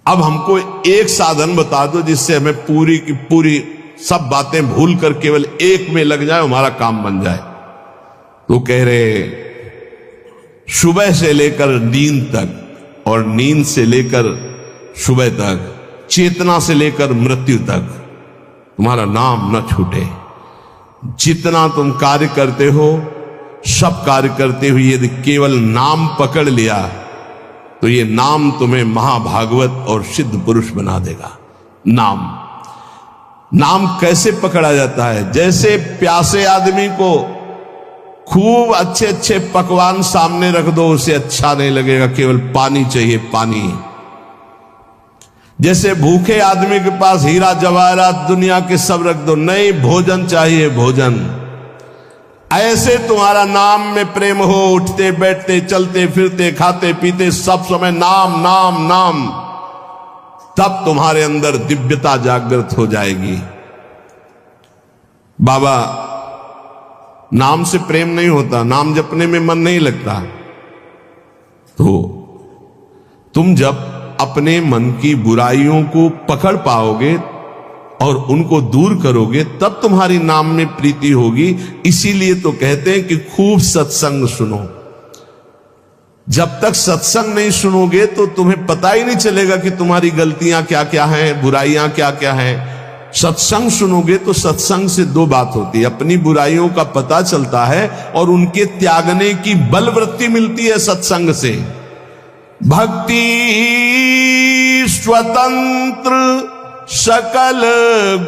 अब हमको एक साधन बता दो जिससे हमें पूरी की पूरी सब बातें भूल कर केवल एक में लग जाए, हमारा काम बन जाए। तो कह रहे सुबह से लेकर नींद तक और नींद से लेकर सुबह तक, चेतना से लेकर मृत्यु तक तुम्हारा नाम न छूटे। जितना तुम कार्य करते हो, सब कार्य करते हुए यदि केवल नाम पकड़ लिया तो ये नाम तुम्हें महाभागवत और सिद्ध पुरुष बना देगा। नाम कैसे पकड़ा जाता है? जैसे प्यासे आदमी को खूब अच्छे अच्छे पकवान सामने रख दो, उसे अच्छा नहीं लगेगा, केवल पानी चाहिए, पानी। जैसे भूखे आदमी के पास हीरा जवाहरात दुनिया के सब रख दो, नहीं, भोजन चाहिए, भोजन। ऐसे तुम्हारा नाम में प्रेम हो, उठते बैठते चलते फिरते खाते पीते सब समय नाम नाम नाम, तब तुम्हारे अंदर दिव्यता जागृत हो जाएगी। बाबा, नाम से प्रेम नहीं होता, नाम जपने में मन नहीं लगता। तो तुम जब अपने मन की बुराइयों को पकड़ पाओगे और उनको दूर करोगे, तब तुम्हारी नाम में प्रीति होगी। इसीलिए तो कहते हैं कि खूब सत्संग सुनो। जब तक सत्संग नहीं सुनोगे तो तुम्हें पता ही नहीं चलेगा कि तुम्हारी गलतियां क्या क्या हैं, बुराइयां क्या क्या हैं। सत्संग सुनोगे तो सत्संग से दो बात होती है, अपनी बुराइयों का पता चलता है और उनके त्यागने की बलवृत्ति मिलती है सत्संग से। भक्ति स्वतंत्र सकल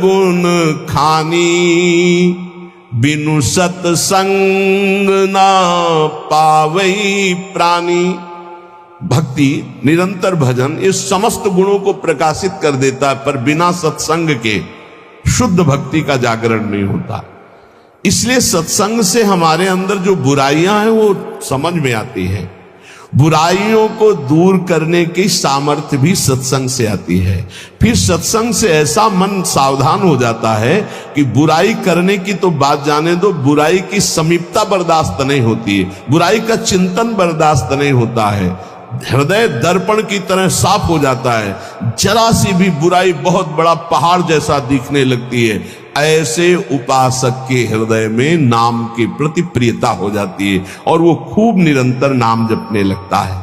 गुण खानी, बिनु सत्संग ना पावई प्राणी। भक्ति, निरंतर भजन, ये समस्त गुणों को प्रकाशित कर देता है, पर बिना सत्संग के शुद्ध भक्ति का जागरण नहीं होता। इसलिए सत्संग से हमारे अंदर जो बुराइयां हैं वो समझ में आती हैं। बुराइयों को दूर करने की सामर्थ्य भी सत्संग से आती है। फिर सत्संग से ऐसा मन सावधान हो जाता है कि बुराई करने की तो बात जाने दो, बुराई की समीपता बर्दाश्त नहीं होती है, बुराई का चिंतन बर्दाश्त नहीं होता है। हृदय दर्पण की तरह साफ हो जाता है, जरा सी भी बुराई बहुत बड़ा पहाड़ जैसा दिखने लगती है। ऐसे उपासक के हृदय में नाम के प्रति प्रियता हो जाती है और वो खूब निरंतर नाम जपने लगता है।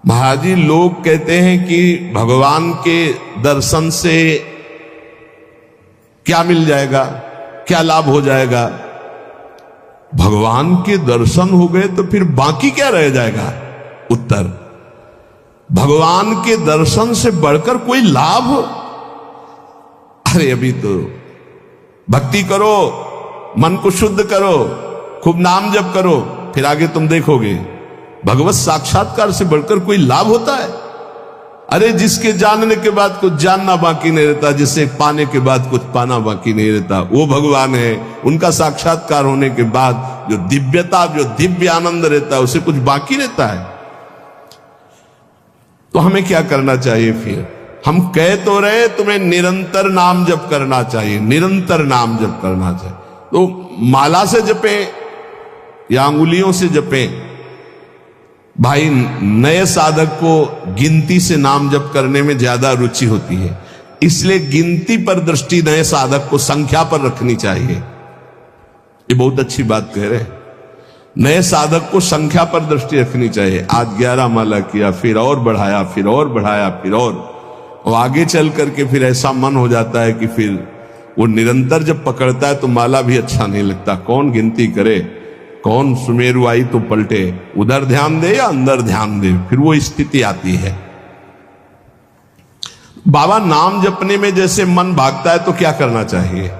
महाराज जी, लोग कहते हैं कि भगवान के दर्शन से क्या मिल जाएगा, क्या लाभ हो जाएगा? भगवान के दर्शन हो गए तो फिर बाकी क्या रह जाएगा? उत्तर, भगवान के दर्शन से बढ़कर कोई लाभ? अरे अभी तो भक्ति करो, मन को शुद्ध करो, खूब नाम जप करो, फिर आगे तुम देखोगे भगवत साक्षात्कार से बढ़कर कोई लाभ होता है? अरे जिसके जानने के बाद कुछ जानना बाकी नहीं रहता, जिसे पाने के बाद कुछ पाना बाकी नहीं रहता, वो भगवान है। उनका साक्षात्कार होने के बाद जो दिव्यता, जो दिव्य आनंद रहता है, उसे कुछ बाकी रहता है। तो हमें क्या करना चाहिए? फिर हम कह तो रहे तुम्हें निरंतर नाम जप करना चाहिए, निरंतर नाम जप करना चाहिए। तो माला से जपे या अंगुलियों से जपे? भाई, नए साधक को गिनती से नाम जप करने में ज्यादा रुचि होती है, इसलिए गिनती पर दृष्टि नए साधक को संख्या पर रखनी चाहिए। ये बहुत अच्छी बात कह रहे हैं। नए साधक को संख्या पर दृष्टि रखनी चाहिए। आज 11 माला किया, फिर और बढ़ाया, फिर और बढ़ाया, फिर और आगे चल करके फिर ऐसा मन हो जाता है कि फिर वो निरंतर जब पकड़ता है तो माला भी अच्छा नहीं लगता। कौन गिनती करे, कौन सुमेरु आई तो पलटे, उधर ध्यान दे या अंदर ध्यान दे, फिर वो स्थिति आती है। बाबा, नाम जपने में जैसे मन भागता है तो क्या करना चाहिए?